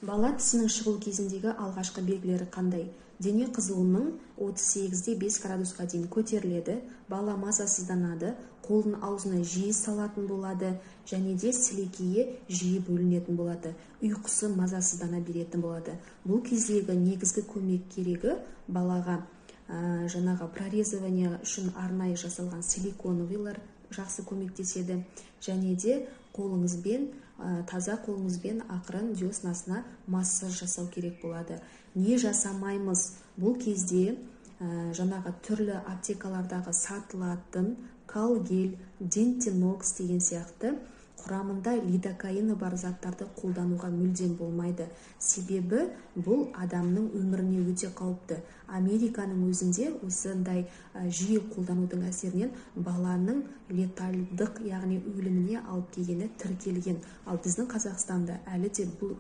Бала тісінің шығу кезіндегі алғашқы белгілері қандай? Дене қызуының 38-де 5 градусқа дейін көтеріледі, бала мазасызданады, қолын аузына жиі салатын болады, және де сілекейі жиі бөлінетін болады, ұйқысы мазасыздана беретін болады. Бұл кездегі негізгі көмек керегі балаға жаңағы прорезывание үшін арнайы жасалған силиконовыйлар жақсы көмектеседі, және де таза қолыңызбен ақырын деснасына массаж жасау керек болады. Не жасамаймыз? Бұл кезде жаңағы түрлі аптекалардағы сатылатын калгель, дентинокс деген сияқты құрамында лидокаины бар заттарды қолдануға мүлдем болмайды. Себебі бұл адамның өміріне өте қауіпті. Американың өзінде осындай жиі қолданудың әсерінен баланың летальдық, яғни өліміне алып келгені тіркелген. Ал біздің Қазақстанда әлі де бұл